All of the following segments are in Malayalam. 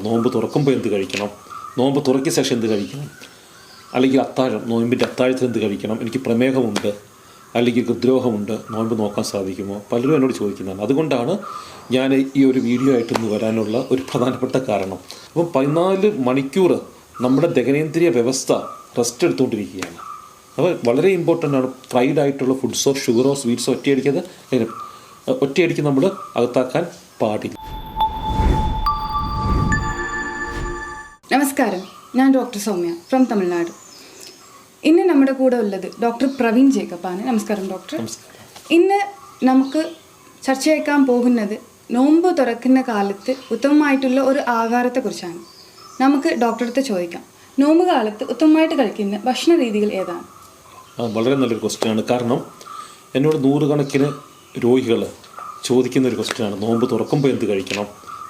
നോമ്പ് തുറക്കുമ്പോൾ എന്ത് കഴിക്കണം, നോമ്പ് തുറക്കിയ ശേഷം എന്ത് കഴിക്കണം, അല്ലെങ്കിൽ അത്താഴം, നോയമ്പിൻ്റെ അത്താഴത്തിൽ എന്ത് കഴിക്കണം, എനിക്ക് പ്രമേഹമുണ്ട് അല്ലെങ്കിൽ ഹൃദ്രോഗമുണ്ട്, നോമ്പ് നോക്കാൻ സാധിക്കുമോ, പലരും എന്നോട് ചോദിക്കുന്നതാണ്. അതുകൊണ്ടാണ് ഞാൻ ഈ ഒരു വീഡിയോ ആയിട്ടൊന്ന് വരാനുള്ള ഒരു പ്രധാനപ്പെട്ട കാരണം. അപ്പം 14 മണിക്കൂർ നമ്മുടെ ദഹനേന്ദ്രിയ വ്യവസ്ഥ റെസ്റ്റ് എടുത്തുകൊണ്ടിരിക്കുകയാണ്. അപ്പോൾ വളരെ ഇമ്പോർട്ടൻ്റ് ആണ് ഫ്രൈഡ് ആയിട്ടുള്ള ഫുഡ്സോ ഷുഗറോ സ്വീറ്റ്സോ ഒറ്റയടിക്ക് നമ്മൾ അകത്താക്കാൻ പാടില്ല. നമസ്കാരം, ഞാൻ ഡോക്ടർ സൗമ്യ ഫ്രം തമിഴ്നാട്. ഇന്ന് നമ്മുടെ കൂടെ ഉള്ളത് ഡോക്ടർ പ്രവീൺ ജേക്കബാണ്. നമസ്കാരം ഡോക്ടർ. ഇന്ന് നമുക്ക് ചർച്ചയാക്കാൻ പോകുന്നത് നോമ്പ് തുറക്കുന്ന കാലത്ത് ഉത്തമമായിട്ടുള്ള ഒരു ആഹാരത്തെക്കുറിച്ചാണ്. നമുക്ക് ഡോക്ടറെ അടുത്ത് ചോദിക്കാം, നോമ്പ് കാലത്ത് ഉത്തമമായിട്ട് കഴിക്കുന്ന ഭക്ഷണ രീതികൾ ഏതാണ്? വളരെ നല്ലൊരു ക്വസ്റ്റ്യനാണ്. കാരണം എന്നോട് നൂറുകണക്കിന് രോഗികൾ ചോദിക്കുന്ന ഒരു ക്വസ്റ്റ്യനാണ്. നോമ്പ് തുറക്കുമ്പോൾ എന്ത് കഴിക്കണം,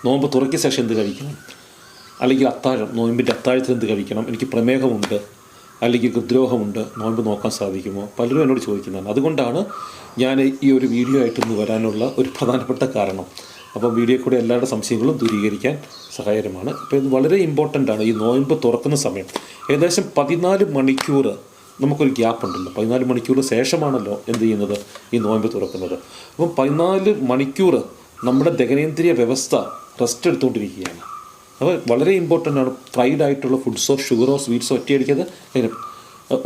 നോമ്പ് തുറക്കിയ ശേഷം എന്ത് കഴിക്കണം, അല്ലെങ്കിൽ അത്താഴം, നോയമ്പിൻ്റെ അത്താഴത്തിൽ എന്ത് കഴിക്കണം, എനിക്ക് പ്രമേഹമുണ്ട് അല്ലെങ്കിൽ ഹൃദ്രോഗമുണ്ട്, നോമ്പ് നോക്കാൻ സാധിക്കുമോ, പലരും എന്നോട് ചോദിക്കുന്നതാണ്. അതുകൊണ്ടാണ് ഞാൻ ഈ ഒരു വീഡിയോ ആയിട്ടൊന്ന് വരാനുള്ള ഒരു പ്രധാനപ്പെട്ട കാരണം. അപ്പോൾ വീഡിയോ കൂടെ എല്ലാവരുടെ സംശയങ്ങളും ദൂരീകരിക്കാൻ സഹായകരമാണ്. ഇപ്പോൾ ഇത് വളരെ ഇമ്പോർട്ടൻ്റ് ആണ്. ഈ നോയമ്പ് തുറക്കുന്ന സമയം ഏകദേശം 14 മണിക്കൂർ നമുക്കൊരു ഗ്യാപ്പ് ഉണ്ടല്ലോ. 14 മണിക്കൂർ ശേഷമാണല്ലോ എന്ത് ചെയ്യുന്നത്, ഈ നോയമ്പ് തുറക്കുന്നത്. അപ്പം 14 മണിക്കൂർ നമ്മുടെ ദഹനേന്ദ്രിയ വ്യവസ്ഥ റെസ്റ്റ് എടുത്തുകൊണ്ടിരിക്കുകയാണ്. അപ്പോൾ വളരെ ഇമ്പോർട്ടൻ്റ് ആണ് ഫ്രൈഡ് ആയിട്ടുള്ള ഫുഡ്സോ ഷുഗറോ സ്വീറ്റ്സോ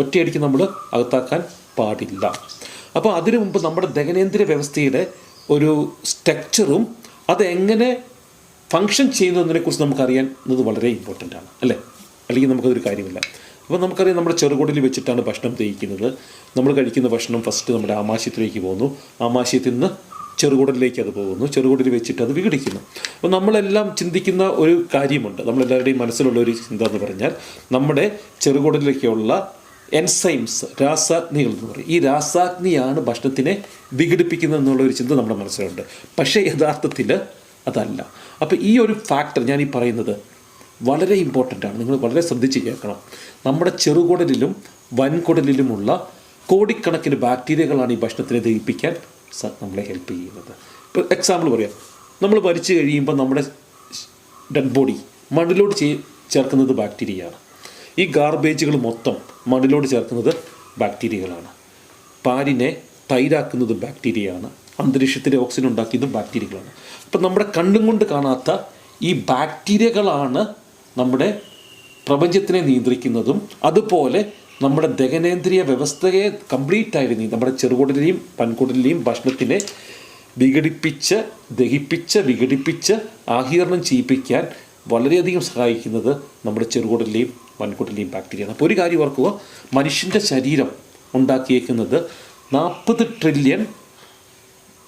ഒറ്റയടിക്ക് നമ്മൾ അകത്താക്കാൻ പാടില്ല. അപ്പോൾ അതിനു മുമ്പ് നമ്മുടെ ദഹനേന്ദ്രിയ വ്യവസ്ഥയുടെ ഒരു സ്ട്രക്ചറും അതെങ്ങനെ ഫങ്ഷൻ ചെയ്യുന്നതിനെക്കുറിച്ച് നമുക്കറിയാവുന്നത് വളരെ ഇമ്പോർട്ടൻ്റ് ആണ്, അല്ലേ? അല്ലെങ്കിൽ നമുക്കതൊരു കാര്യമില്ല. അപ്പോൾ നമുക്കറിയാം, നമ്മുടെ ചെറുകുടലിൽ വെച്ചിട്ടാണ് ഭക്ഷണം ദഹിക്കുന്നത്. നമ്മൾ കഴിക്കുന്ന ഭക്ഷണം ഫസ്റ്റ് നമ്മുടെ ആമാശയത്തിലേക്ക് പോകുന്നു, ആമാശയത്തിൽ നിന്ന് ചെറുകുടലിലേക്ക് അത് പോകുന്നു, ചെറുകുടലിൽ വെച്ചിട്ട് അത് വിഘടിക്കുന്നു. അപ്പോൾ നമ്മളെല്ലാം ചിന്തിക്കുന്ന ഒരു കാര്യമുണ്ട്, നമ്മളെല്ലാവരുടെയും മനസ്സിലുള്ള ഒരു ചിന്ത എന്ന് പറഞ്ഞാൽ നമ്മുടെ ചെറുകുടലിലേക്കുള്ള എൻസൈംസ്, രാസാഗ്നികൾ എന്ന് പറയും. ഈ രാസാഗ്നിയാണ് ഭക്ഷണത്തിനെ വിഘടിപ്പിക്കുന്നത് എന്നുള്ളൊരു ചിന്ത നമ്മുടെ മനസ്സിലുണ്ട്. പക്ഷേ യഥാർത്ഥത്തിൽ അതല്ല. അപ്പോൾ ഈ ഒരു ഫാക്ടർ ഞാൻ ഈ പറയുന്നത് വളരെ ഇമ്പോർട്ടൻ്റ് ആണ്. നിങ്ങൾ വളരെ ശ്രദ്ധിച്ച് കേൾക്കണം. നമ്മുടെ ചെറുകുടലിലും വൻകുടലിലുമുള്ള കോടിക്കണക്കിന് ബാക്ടീരിയകളാണ് ഈ ഭക്ഷണത്തിനെ ദഹിപ്പിക്കാൻ നമ്മളെ ഹെൽപ്പ് ചെയ്യുന്നത്. ഇപ്പോൾ എക്സാമ്പിൾ പറയാം, നമ്മൾ മരിച്ചു കഴിയുമ്പോൾ നമ്മുടെ ഡെഡ് ബോഡി മണ്ണിലോട് ചേർക്കുന്നത് ബാക്ടീരിയയാണ്. ഈ ഗാർബേജുകൾ മൊത്തം മണ്ണിലോട് ചേർക്കുന്നത് ബാക്ടീരിയകളാണ്. പാലിനെ തൈരാക്കുന്നത് ബാക്ടീരിയയാണ്. അന്തരീക്ഷത്തിലെ ഓക്സിജൻ ഉണ്ടാക്കിയതും ബാക്ടീരിയകളാണ്. അപ്പം നമ്മുടെ കണ്ണും കൊണ്ട് കാണാത്ത ഈ ബാക്ടീരിയകളാണ് നമ്മുടെ പ്രപഞ്ചത്തിനെ നിയന്ത്രിക്കുന്നതും അതുപോലെ നമ്മുടെ ദഹനേന്ദ്രിയ വ്യവസ്ഥയെ കംപ്ലീറ്റായിട്ട് നമ്മുടെ ചെറുകുടലിലെയും വൻകുടലിലെയും ഭക്ഷണത്തിനെ വിഘടിപ്പിച്ച് ആഗിരണം ചെയ്യിപ്പിക്കാൻ വളരെയധികം സഹായിക്കുന്നത് നമ്മുടെ ചെറുകുടലിലെയും വൻകുടലിലെയും ബാക്ടീരിയയാണ്. അപ്പോൾ ഒരു കാര്യം ഓർക്കുക, മനുഷ്യൻ്റെ ശരീരം ഉണ്ടാക്കിയേക്കുന്നത് 40 ട്രില്യൺ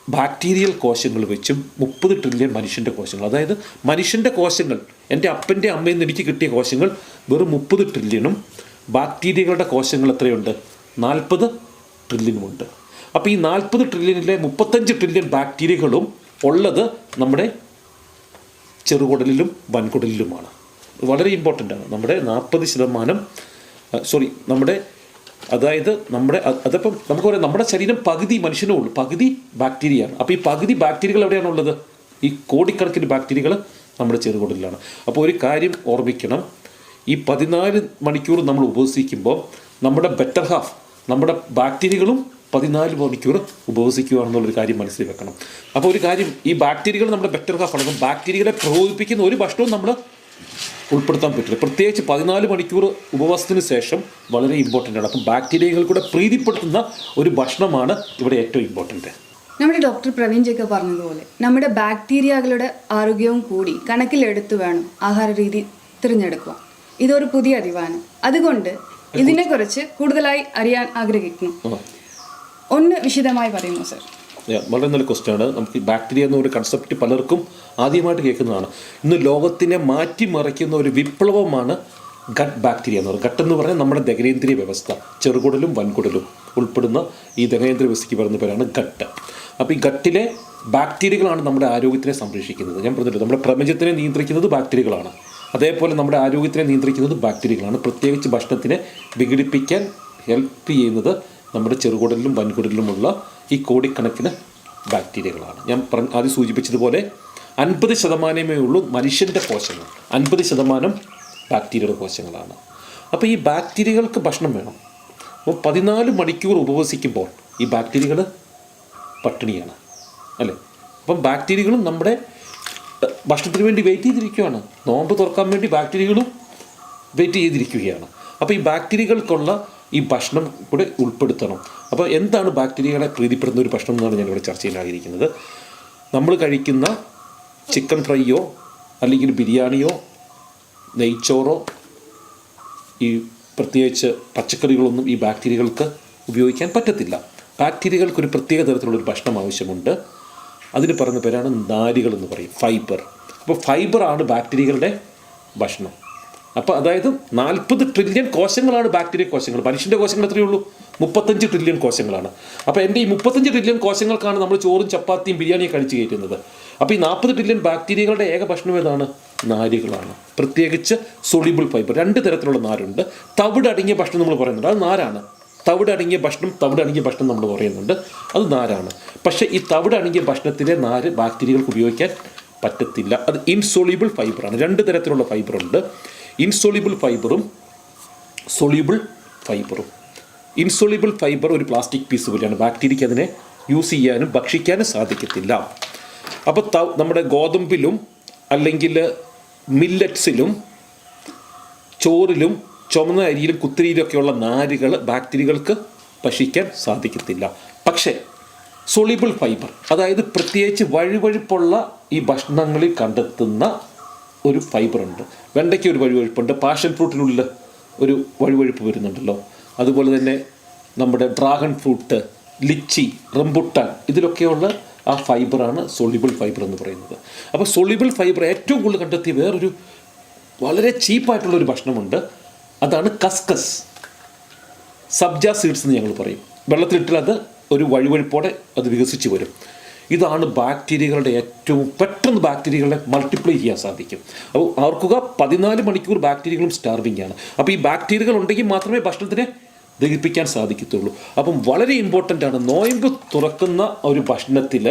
ബാക്ടീരിയൽ കോശങ്ങൾ വെച്ചും 30 ട്രില്യൺ മനുഷ്യൻ്റെ കോശങ്ങൾ. അതായത് മനുഷ്യൻ്റെ കോശങ്ങൾ, എൻ്റെ അപ്പൻ്റെ അമ്മയിൽ നിന്ന് എനിക്ക് കിട്ടിയ കോശങ്ങൾ വെറും 30 ട്രില്യണും ബാക്ടീരിയകളുടെ കോശങ്ങൾ എത്രയുണ്ട്? 40 ട്രില്യനുമുണ്ട്. അപ്പോൾ ഈ 40 ട്രില്യണിലെ 35 ട്രില്യൺ ബാക്ടീരിയകളും ഉള്ളത് നമ്മുടെ ചെറുകുടലിലും വൻകുടലിലുമാണ്. വളരെ ഇമ്പോർട്ടൻ്റ് ആണ്. നമ്മുടെ 40% അതപ്പം നമുക്ക് പറയാം, നമ്മുടെ ശരീരം പകുതി മനുഷ്യനേ ഉള്ളൂ, പകുതി ബാക്ടീരിയയാണ്. അപ്പോൾ ഈ പകുതി ബാക്ടീരിയകൾ എവിടെയാണുള്ളത്? ഈ കോടിക്കണക്കിന് ബാക്ടീരിയകൾ നമ്മുടെ ചെറുകുടലിലാണ്. അപ്പോൾ ഒരു കാര്യം ഓർമ്മിക്കണം, ഈ 14 മണിക്കൂർ നമ്മൾ ഉപവസിക്കുമ്പോൾ നമ്മുടെ ബെറ്റർ ഹാഫ്, നമ്മുടെ ബാക്ടീരിയകളും 14 മണിക്കൂർ ഉപവസിക്കുകയാണെന്നുള്ളൊരു കാര്യം മനസ്സിൽ വെക്കണം. അപ്പോൾ ഒരു കാര്യം, ഈ ബാക്ടീരിയകൾ നമ്മുടെ ബെറ്റർ ഹാഫ് ആണ്. ബാക്ടീരിയകളെ പ്രകോപിപ്പിക്കുന്ന ഒരു ഭക്ഷണവും നമ്മൾ ഉൾപ്പെടുത്താൻ പറ്റില്ല. പ്രത്യേകിച്ച് 14 മണിക്കൂർ ഉപവാസത്തിന് ശേഷം വളരെ ഇമ്പോർട്ടൻ്റ് ആണ്. അപ്പം ബാക്ടീരിയകൾ കൂടെ പ്രീതിപ്പെടുത്തുന്ന ഒരു ഭക്ഷണമാണ് ഇവിടെ ഏറ്റവും ഇമ്പോർട്ടൻ്റ്. നമ്മുടെ ഡോക്ടർ പ്രവീൺ ജേക്കബ് പറഞ്ഞതുപോലെ നമ്മുടെ ബാക്ടീരിയകളുടെ ആരോഗ്യവും കൂടി കണക്കിലെടുത്ത് വേണം ആഹാര രീതി തിരഞ്ഞെടുക്കുക. ഇതൊരു പുതിയ അറിവാണ്. അതുകൊണ്ട് ഇതിനെക്കുറിച്ച് കൂടുതലായി അറിയാൻ ആഗ്രഹിക്കുന്നു. ഒന്ന് വിശദമായി പറയുന്നു സർ. വളരെ നല്ല ക്വസ്റ്റ്യനാണ്. നമുക്ക് ബാക്ടീരിയ എന്നൊരു കൺസെപ്റ്റ് പലർക്കും ആദ്യമായിട്ട് കേൾക്കുന്നതാണ്. ഇന്ന് ലോകത്തിനെ മാറ്റിമറിക്കുന്ന ഒരു വിപ്ലവമാണ് ഗട്ട് ബാക്ടീരിയ എന്ന് പറയുന്നത്. ഗട്ട് എന്ന് പറഞ്ഞാൽ നമ്മുടെ ദഹനേന്ദ്രിയ വ്യവസ്ഥ, ചെറുകുടലും വൻകുടലും ഉൾപ്പെടുന്ന ഈ ദഹനേന്ദ്രിയ വ്യവസ്ഥയ്ക്ക് പറയുന്ന പേരാണ് ഗട്ട്. അപ്പോൾ ഈ ഗട്ടിലെ ബാക്ടീരിയകളാണ് നമ്മുടെ ആരോഗ്യത്തിനെ സംരക്ഷിക്കുന്നത്. ഞാൻ പറഞ്ഞിട്ടുണ്ട്, നമ്മുടെ പ്രപഞ്ചത്തിനെ നിയന്ത്രിക്കുന്നത് ബാക്ടീരിയകളാണ്. അതേപോലെ നമ്മുടെ ആരോഗ്യത്തിനെ നിയന്ത്രിക്കുന്നത് ബാക്ടീരിയകളാണ്. പ്രത്യേകിച്ച് ഭക്ഷണത്തിനെ വിഘടിപ്പിക്കാൻ ഹെൽപ്പ് ചെയ്യുന്നത് നമ്മുടെ ചെറുകുടലിലും വൻകുടലിലുമുള്ള ഈ കോടിക്കണക്കിന് ബാക്ടീരിയകളാണ്. ഞാൻ ആദ്യം സൂചിപ്പിച്ചതുപോലെ 50% ഉള്ളൂ മനുഷ്യൻ്റെ കോശങ്ങൾ, 50% ബാക്ടീരിയയുടെ കോശങ്ങളാണ്. അപ്പോൾ ഈ ബാക്ടീരിയകൾക്ക് ഭക്ഷണം വേണം. അപ്പോൾ 14 മണിക്കൂർ ഉപവസിക്കുമ്പോൾ ഈ ബാക്ടീരിയകൾ പട്ടിണിയാണ് അല്ലേ. അപ്പം ബാക്ടീരിയകളും നമ്മുടെ ഭക്ഷണത്തിന് വേണ്ടി വെയിറ്റ് ചെയ്തിരിക്കുകയാണ്. നോമ്പ് തുറക്കാൻ വേണ്ടി ബാക്ടീരിയകളും വെയിറ്റ് ചെയ്തിരിക്കുകയാണ്. അപ്പോൾ ഈ ബാക്ടീരിയകൾക്കുള്ള ഈ ഭക്ഷണം കൂടെ ഉൾപ്പെടുത്തണം. അപ്പോൾ എന്താണ് ബാക്ടീരിയകളെ പ്രീതിപ്പെടുന്ന ഒരു ഭക്ഷണം എന്നാണ് ഞാനിവിടെ ചർച്ച ചെയ്യാനായിരിക്കുന്നത്. നമ്മൾ കഴിക്കുന്ന ചിക്കൻ ഫ്രൈയോ അല്ലെങ്കിൽ ബിരിയാണിയോ നെയ്ച്ചോറോ ഈ പ്രത്യേകിച്ച് പച്ചക്കറികളൊന്നും ഈ ബാക്ടീരിയകൾക്ക് ഉപയോഗിക്കാൻ പറ്റത്തില്ല. ബാക്ടീരിയകൾക്കൊരു പ്രത്യേക തരത്തിലുള്ളൊരു ഭക്ഷണം ആവശ്യമുണ്ട്. അതിന് പറയുന്ന പേരാണ് നാരുകൾ എന്ന് പറയും, ഫൈബർ. അപ്പോൾ ഫൈബറാണ് ബാക്ടീരിയകളുടെ ഭക്ഷണം. അപ്പോൾ അതായത് 40 ട്രില്യൺ കോശങ്ങളാണ് ബാക്ടീരിയ കോശങ്ങൾ. മനുഷ്യൻ്റെ കോശങ്ങൾ എത്രയേ ഉള്ളൂ? 35 ട്രില്യൺ കോശങ്ങളാണ്. അപ്പോൾ എൻ്റെ ഈ 35 ട്രില്യൺ കോശങ്ങൾക്കാണ് നമ്മൾ ചോറും ചപ്പാത്തിയും ബിരിയാണിയും കഴിച്ച് കയറ്റുന്നത്. അപ്പോൾ ഈ 40 ട്രില്യൺ ബാക്ടീരിയകളുടെ ഏക ഭക്ഷണം ഏതാണ്? നാരുകളാണ്. പ്രത്യേകിച്ച് സൊളിബിൾ ഫൈബർ. 2 തരത്തിലുള്ള നാരുണ്ട്. തവിടടങ്ങിയ ഭക്ഷണം നമ്മൾ പറയുന്നുണ്ട്, അത് നാരാണ്. തവിടടങ്ങിയ ഭക്ഷണം നമ്മൾ പറയുന്നുണ്ട്, അത് നാരാണ്. പക്ഷേ ഈ തവിടടങ്ങിയ ഭക്ഷണത്തിലെ നാര് ബാക്ടീരിയകൾക്ക് ഉപയോഗിക്കാൻ പറ്റത്തില്ല. അത് ഇൻസൊളിബിൾ ഫൈബറാണ്. 2 തരത്തിലുള്ള ഫൈബറുണ്ട്, ഇൻസൊളിബിൾ ഫൈബറും സൊളിബിൾ ഫൈബറും. ഇൻസൊളിബിൾ ഫൈബർ ഒരു പ്ലാസ്റ്റിക് പീസ് പോലെയാണ്. ബാക്ടീരിയയ്ക്ക് അതിനെ യൂസ് ചെയ്യാനും ഭക്ഷിക്കാനും സാധിക്കത്തില്ല. അപ്പോൾ നമ്മുടെ ഗോതമ്പിലും അല്ലെങ്കിൽ മില്ലറ്റ്സിലും ചോറിലും ചുമന്ന അരിയിലും കുത്തിരിയിലൊക്കെയുള്ള നാരുകൾ ബാക്ടീരിയകൾക്ക് ഭക്ഷിക്കാൻ സാധിക്കത്തില്ല. പക്ഷേ സൊളിബിൾ ഫൈബർ, അതായത് പ്രത്യേകിച്ച് വഴുവഴുപ്പുള്ള ഈ ഭക്ഷണങ്ങളിൽ കണ്ടെത്തുന്ന ഒരു ഫൈബറുണ്ട്. വെണ്ടയ്ക്ക് ഒരു വഴുവഴുപ്പുണ്ട്, പാഷൻ ഫ്രൂട്ടിനുള്ളിൽ ഒരു വഴുവഴുപ്പ് വരുന്നുണ്ടല്ലോ. അതുപോലെ തന്നെ നമ്മുടെ ഡ്രാഗൺ ഫ്രൂട്ട്, ലിച്ചി, റംബുട്ടാൻ, ഇതിലൊക്കെയുള്ള ആ ഫൈബറാണ് സൊളിബിൾ ഫൈബർ എന്ന് പറയുന്നത്. അപ്പോൾ സൊളിബിൾ ഫൈബർ ഏറ്റവും കൂടുതൽ കണ്ടെത്തിയ വേറൊരു വളരെ ചീപ്പായിട്ടുള്ളൊരു ഭക്ഷണമുണ്ട്, അതാണ് കസ്കസ്. സബ്ജ സീഡ്സ് എന്ന് ഞങ്ങൾ പറയും. വെള്ളത്തിലിട്ടാൽ അത് ഒരു വഴുവഴുപ്പോടെ അത് വികസിച്ച് വരും. ഇതാണ് ബാക്ടീരിയകളുടെ ഏറ്റവും പെട്ടെന്ന് ബാക്ടീരിയകളെ മൾട്ടിപ്ലൈ ചെയ്യാൻ സാധിക്കും. അപ്പോൾ ഓർക്കുക, 14 മണിക്കൂർ ബാക്ടീരിയകളും സ്റ്റാർവിംഗ് ആണ്. അപ്പോൾ ഈ ബാക്ടീരിയകൾ ഉണ്ടെങ്കിൽ മാത്രമേ ഭക്ഷണത്തിനെ ദഹിപ്പിക്കാൻ സാധിക്കത്തുള്ളൂ. അപ്പം വളരെ ഇമ്പോർട്ടൻ്റ് ആണ്. നോയമ്പ് തുറക്കുന്ന ഒരു ഭക്ഷണത്തിൽ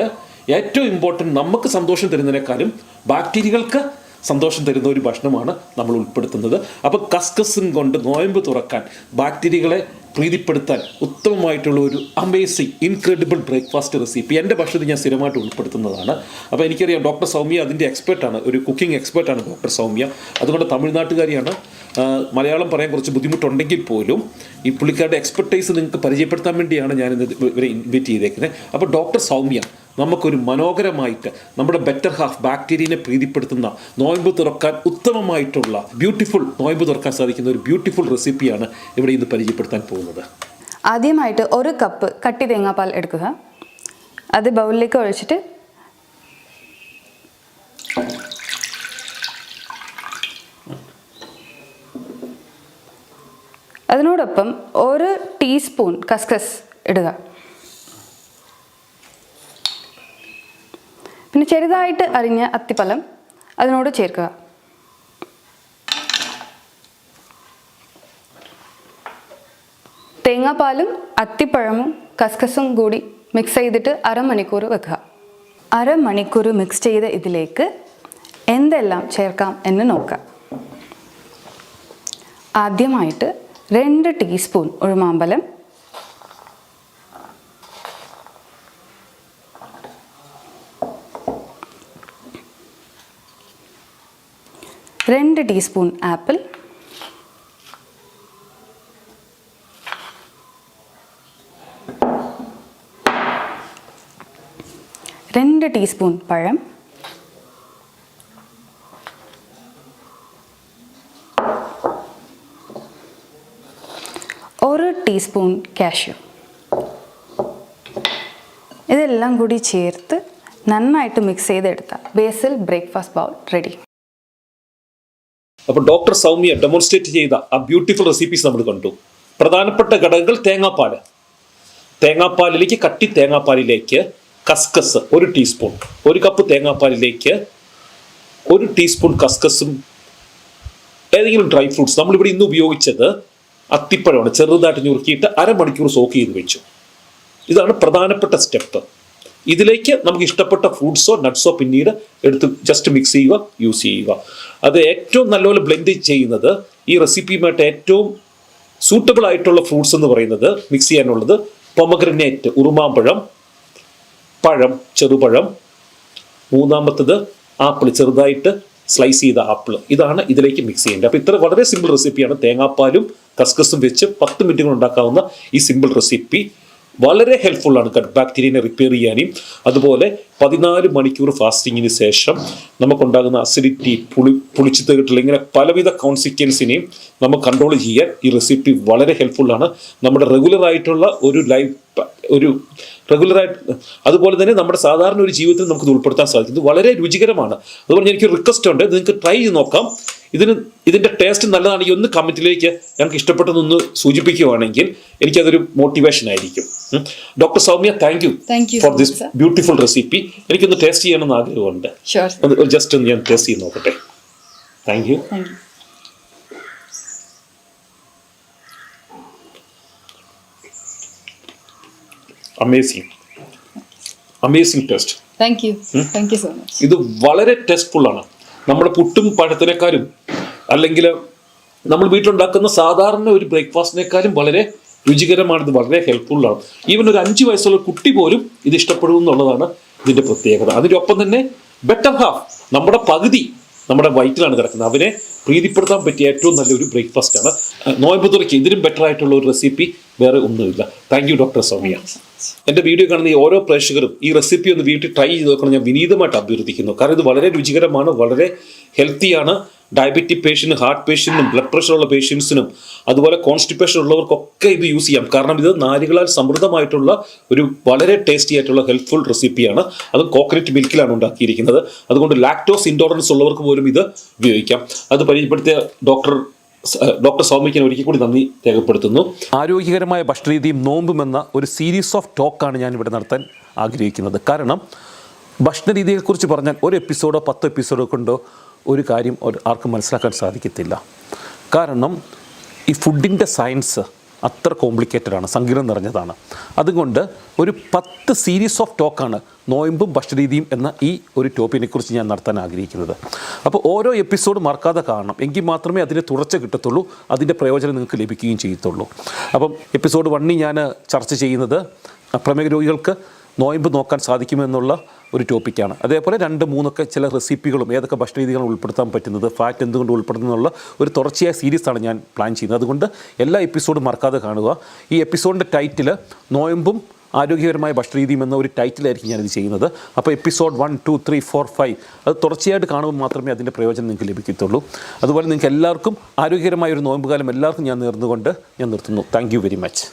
ഏറ്റവും ഇമ്പോർട്ടൻ്റ്, നമുക്ക് സന്തോഷം തരുന്നതിനേക്കാളും ബാക്ടീരിയകൾക്ക് സന്തോഷം തരുന്ന ഒരു ഭക്ഷണമാണ് നമ്മൾ ഉൾപ്പെടുത്തുന്നത്. അപ്പോൾ കസ്കസും കൊണ്ട് നോയമ്പ് തുറക്കാൻ, ബാക്ടീരിയകളെ പ്രീതിപ്പെടുത്താൻ ഉത്തമമായിട്ടുള്ള ഒരു അമേസിങ് ഇൻക്രെഡിബിൾ ബ്രേക്ക്ഫാസ്റ്റ് റെസിപ്പി എൻ്റെ ഭക്ഷണത്തിൽ ഞാൻ സ്ഥിരമായിട്ട് ഉൾപ്പെടുത്തുന്നതാണ്. അപ്പോൾ എനിക്കറിയാം ഡോക്ടർ സൗമ്യ അതിൻ്റെ എക്സ്പേർട്ടാണ്, ഒരു കുക്കിംഗ് എക്സ്പേർട്ടാണ് ഡോക്ടർ സൗമ്യ. അതുകൊണ്ട് തമിഴ്നാട്ടുകാരിയാണ്. മലയാളം പറയാൻ കുറച്ച് ബുദ്ധിമുട്ടുണ്ടെങ്കിൽ പോലും ഈ പുള്ളിക്കാരുടെ എക്സ്പെർട്ടൈസ് നിങ്ങൾക്ക് പരിചയപ്പെടുത്താൻ വേണ്ടിയാണ് ഞാനിന്ന് ഇവരെ ഇൻവൈറ്റ് ചെയ്തേക്കുന്നത്. അപ്പോൾ ഡോക്ടർ സൗമ്യ നമുക്കൊരു മനോഹരമായിട്ട് നമ്മുടെ ബെറ്റർ ഹാഫ് ബാക്ടീരിയനെ പ്രീതിപ്പെടുത്തുന്ന, നോയമ്പ് തുറക്കാൻ ഉത്തമമായിട്ടുള്ള ബ്യൂട്ടിഫുൾ നോയമ്പ് തുറക്കാൻ സാധിക്കുന്ന ഒരു ബ്യൂട്ടിഫുൾ റെസിപ്പിയാണ് ഇവിടെ ഇന്ന് പരിചയപ്പെടുത്താൻ പോകുന്നത്. ആദ്യമായിട്ട് 1 കപ്പ് കട്ടി തേങ്ങാപ്പാൽ എടുക്കുക. അത് ബൗളിലേക്ക് ഒഴിച്ചിട്ട് അതിനോടൊപ്പം 1 ടീസ്പൂൺ കസ്കസ് ഇടുക. പിന്നെ ചെറുതായിട്ട് അരിഞ്ഞ അത്തിപ്പഴം അതിനോട് ചേർക്കുക. തേങ്ങാപ്പാലും അത്തിപ്പഴമും കസ്കസും കൂടി മിക്സ് ചെയ്തിട്ട് അരമണിക്കൂർ വെക്കുക. അരമണിക്കൂർ മിക്സ് ചെയ്ത ഇതിലേക്ക് എന്തെല്ലാം ചേർക്കാം എന്ന് നോക്കാം. ആദ്യമായിട്ട് 2 ടീസ്പൂൺ ഉഴുമാമ്പലം, 2 ടീസ്പൂൺ ആപ്പിൾ, 2 ടീസ്പൂൺ പഴം, 1 ടീസ്പൂൺ കാഷ്യൂ. ഇതെല്ലാം കൂടി ചേർത്ത് നന്നായിട്ട് മിക്സ് ചെയ്തെടുത്താൽ ബേസിൽ ബ്രേക്ക്ഫാസ്റ്റ് ബൗൾ റെഡി. അപ്പോൾ ഡോക്ടർ സൗമ്യ ഡെമോൺസ്ട്രേറ്റ് ചെയ്ത ആ ബ്യൂട്ടിഫുൾ റെസിപ്പീസ് നമ്മൾ കണ്ടു. പ്രധാനപ്പെട്ട ഘടകങ്ങൾ തേങ്ങാപ്പാൽ, തേങ്ങാപ്പാലിലേക്ക് കട്ടി തേങ്ങാപ്പാലിലേക്ക് കസ്കസ് 1 ടീസ്പൂൺ, 1 കപ്പ് തേങ്ങാപ്പാലിലേക്ക് 1 ടീസ്പൂൺ കസ്കസും ഏതെങ്കിലും ഡ്രൈ ഫ്രൂട്ട്സ്. നമ്മളിവിടെ ഇന്ന് ഉപയോഗിച്ചത് അത്തിപ്പഴമാണ്, ചെറുതായിട്ട് ഞുറുക്കിയിട്ട് അരമണിക്കൂർ സോക്ക് ചെയ്ത് വെച്ചു. ഇതാണ് പ്രധാനപ്പെട്ട സ്റ്റെപ്പ്. ഇതിലേക്ക് നമുക്ക് ഇഷ്ടപ്പെട്ട ഫ്രൂട്ട്സോ നട്ട്സോ പിന്നീട് എടുത്ത് ജസ്റ്റ് മിക്സ് ചെയ്യുക, യൂസ് ചെയ്യുക. അത് ഏറ്റവും നല്ലപോലെ ബ്ലെൻഡ് ചെയ്യുന്നത് ഈ റെസിപ്പിയുമായിട്ട് ഏറ്റവും സൂട്ടബിൾ ആയിട്ടുള്ള ഫ്രൂട്ട്സ് എന്ന് പറയുന്നത് മിക്സ് ചെയ്യാനുള്ളത് പൊമഗ്രനേറ്റ്, ഉറുമാമ്പഴം, പഴം, ചെറുപഴം, മൂന്നാമത്തത് ആപ്പിൾ, ചെറുതായിട്ട് സ്ലൈസ് ചെയ്ത ആപ്പിൾ. ഇതാണ് ഇതിലേക്ക് മിക്സ് ചെയ്യേണ്ടത്. അപ്പോൾ ഇത്ര വളരെ സിമ്പിൾ റെസിപ്പിയാണ്. തേങ്ങാപ്പാലും കസ്കസും വെച്ച് 10 മിനിറ്റ് കൊണ്ട് ഉണ്ടാക്കാവുന്ന ഈ സിമ്പിൾ റെസിപ്പി വളരെ ഹെൽപ്ഫുള്ളാണ് ഗട്ട് ബാക്ടീരിയനെ റിപ്പയർ ചെയ്യാനും. അതുപോലെ 14 മണിക്കൂർ ഫാസ്റ്റിങ്ങിന് ശേഷം നമുക്കുണ്ടാകുന്ന അസിഡിറ്റി, പുളിച്ചു തേട്ടിൽ, ഇങ്ങനെ പലവിധ കോൺസിക്വൻസിനെയും നമുക്ക് കൺട്രോൾ ചെയ്യാൻ ഈ റെസിപ്പി വളരെ ഹെൽപ്ഫുള്ളാണ്. നമ്മുടെ റെഗുലറായിട്ടുള്ള അതുപോലെ തന്നെ നമ്മുടെ സാധാരണ ഒരു ജീവിതത്തിൽ നമുക്ക് ഇത് ഉൾപ്പെടുത്താൻ സാധിക്കും. ഇത് വളരെ രുചികരമാണ്. അതുകൊണ്ട് എനിക്ക് റിക്വസ്റ്റ് ഉണ്ട്, നിങ്ങൾക്ക് ട്രൈ ചെയ്ത് നോക്കാം. ഇതിൻ്റെ ടേസ്റ്റ് നല്ലതാണെങ്കിൽ ഒന്ന് കമൻറ്റിലേക്ക് ഞങ്ങൾക്ക് ഇഷ്ടപ്പെട്ടതൊന്ന് സൂചിപ്പിക്കുകയാണെങ്കിൽ എനിക്കതൊരു മോട്ടിവേഷൻ ആയിരിക്കും. Doctor Soumya, thank you for this beautiful recipe. എനിക്കൊന്ന് ടേസ്റ്റ് ചെയ്യണമെന്ന് ആഗ്രഹമുണ്ട്. ജസ്റ്റ് ഒന്ന് ഞാൻ ടേസ്റ്റ് ചെയ്ത് നോക്കട്ടെ. Thank you. Amazing taste. Thank you so much. ഇത് വളരെ ടേസ്റ്റ്ഫുള്ളാണ്. നമ്മുടെ പുട്ടും പഴത്തിനേക്കാളും അല്ലെങ്കിൽ നമ്മൾ വീട്ടിലുണ്ടാക്കുന്ന സാധാരണ ഒരു ബ്രേക്ക്ഫാസ്റ്റിനേക്കാളും വളരെ രുചികരമാണ്. ഇത് വളരെ ഹെൽപ്ഫുള്ളാണ്. ഈവൻ ഒരു 5 വയസ്സുള്ള കുട്ടി പോലും ഇത് ഇഷ്ടപ്പെടും എന്നുള്ളതാണ് ഇതിൻ്റെ പ്രത്യേകത. അതിനൊപ്പം തന്നെ ബെറ്റർ ഹാഫ്, നമ്മുടെ പകുതി നമ്മുടെ വയറ്റിലാണ് കിടക്കുന്നത്. അവരെ പ്രീതിപ്പെടുത്താൻ പറ്റിയ ഏറ്റവും നല്ലൊരു ബ്രേക്ക്ഫാസ്റ്റാണ്. നോയമ്പ് തുറയ്ക്ക് ഇതിലും ബെറ്റർ ആയിട്ടുള്ള ഒരു റെസിപ്പി വേറെ ഒന്നുമില്ല. Thank you doctor Soumya. എൻ്റെ വീഡിയോ കാണുന്ന ഈ ഓരോ പ്രേക്ഷകരും ഈ റെസിപ്പി ഒന്ന് വീട്ടിൽ ട്രൈ ചെയ്ത് നോക്കണം ഞാൻ വിനീതമായിട്ട് അഭ്യർത്ഥിക്കുന്നു. കാരണം ഇത് വളരെ രുചികരമാണ്, വളരെ ഹെൽത്തിയാണ്. ഡയബറ്റിക് പേഷ്യൻറ്റിനും ഹാർട്ട് പേഷ്യൻറ്റിനും ബ്ലഡ് പ്രഷറുള്ള പേഷ്യൻസിനും അതുപോലെ കോൺസ്റ്റിപ്പേഷൻ ഉള്ളവർക്കൊക്കെ ഇത് യൂസ് ചെയ്യാം. കാരണം ഇത് നാരുകളാൽ സമൃദ്ധമായിട്ടുള്ള ഒരു വളരെ ടേസ്റ്റി ആയിട്ടുള്ള ഹെൽപ്ഫുൾ റെസിപ്പിയാണ്. അത് കോക്കനട്ട് മിൽക്കിലാണ് ഉണ്ടാക്കിയിരിക്കുന്നത്. അതുകൊണ്ട് ലാക്ടോസ് ഇൻടോളറൻസ് ഉള്ളവർക്ക് പോലും ഇത് ഉപയോഗിക്കാം. അത് പരിചയപ്പെടുത്തിയ ഡോക്ടർ സൗമ്യയ്ക്ക് ഒരിക്കൽ കൂടി നന്ദി രേഖപ്പെടുത്തുന്നു. ആരോഗ്യകരമായ ഭക്ഷണരീതിയും നോമ്പും എന്ന ഒരു സീരീസ് ഓഫ് ടോക്കാണ് ഞാൻ ഇവിടെ നടത്താൻ ആഗ്രഹിക്കുന്നത്. കാരണം ഭക്ഷണരീതിയെക്കുറിച്ച് പറഞ്ഞാൽ ഒരു എപ്പിസോഡോ 10 എപ്പിസോഡോ കൊണ്ടോ ഒരു കാര്യം ആർക്കും മനസ്സിലാക്കാൻ സാധിക്കത്തില്ല. കാരണം ഈ ഫുഡിൻ്റെ സയൻസ് അത്ര കോംപ്ലിക്കേറ്റഡ് ആണ്, സങ്കീർണം നിറഞ്ഞതാണ്. അതുകൊണ്ട് ഒരു 10 സീരീസ് ഓഫ് ടോക്കാണ് നോയമ്പും ഭക്ഷണരീതിയും എന്ന ഈ ഒരു ടോപ്പിനെക്കുറിച്ച് ഞാൻ നടത്താൻ ആഗ്രഹിക്കുന്നത്. അപ്പോൾ ഓരോ എപ്പിസോഡ് മറക്കാതെ കാണണം, എങ്കിൽ മാത്രമേ അതിന് തുടർച്ച കിട്ടത്തുള്ളൂ, അതിൻ്റെ പ്രയോജനം നിങ്ങൾക്ക് ലഭിക്കുകയും ചെയ്യത്തുള്ളൂ. അപ്പം എപ്പിസോഡ് 1 ഞാൻ ചർച്ച ചെയ്യുന്നത് പ്രമേഹ രോഗികൾക്ക് നോയമ്പ് നോക്കാൻ സാധിക്കുമെന്നുള്ള ഒരു ടോപ്പിക്കാണ്. അതേപോലെ 2, 3 ചില റെസിപ്പികളും ഏതൊക്കെ ഭക്ഷണരീതികളും ഉൾപ്പെടുത്താൻ പറ്റുന്നത്, ഫാറ്റ് എന്തുകൊണ്ട് ഉൾപ്പെടുന്നുള്ള ഒരു തുടർച്ചയായ സീരീസാണ് ഞാൻ പ്ലാൻ ചെയ്യുന്നത്. അതുകൊണ്ട് എല്ലാ എപ്പിസോഡും മറക്കാതെ കാണുക. ഈ എപ്പിസോഡിൻ്റെ ടൈറ്റിൽ നോയമ്പും ആരോഗ്യകരമായ ഭക്ഷണരീതിയും എന്ന ഒരു ടൈറ്റിലായിരിക്കും ഞാനിത് ചെയ്യുന്നത്. അപ്പോൾ എപ്പിസോഡ് 1, 2, 3, 4, 5 അത് തുടർച്ചയായിട്ട് കാണുമ്പോൾ മാത്രമേ അതിൻ്റെ പ്രയോജനം നിങ്ങൾക്ക് ലഭിക്കത്തുള്ളൂ. അതുപോലെ നിങ്ങൾക്ക് എല്ലാവർക്കും ആരോഗ്യകരമായ ഒരു നോയമ്പ് കാലം എല്ലാവർക്കും ഞാൻ നേർന്നുകൊണ്ട് ഞാൻ നിർത്തുന്നു. Thank you very much.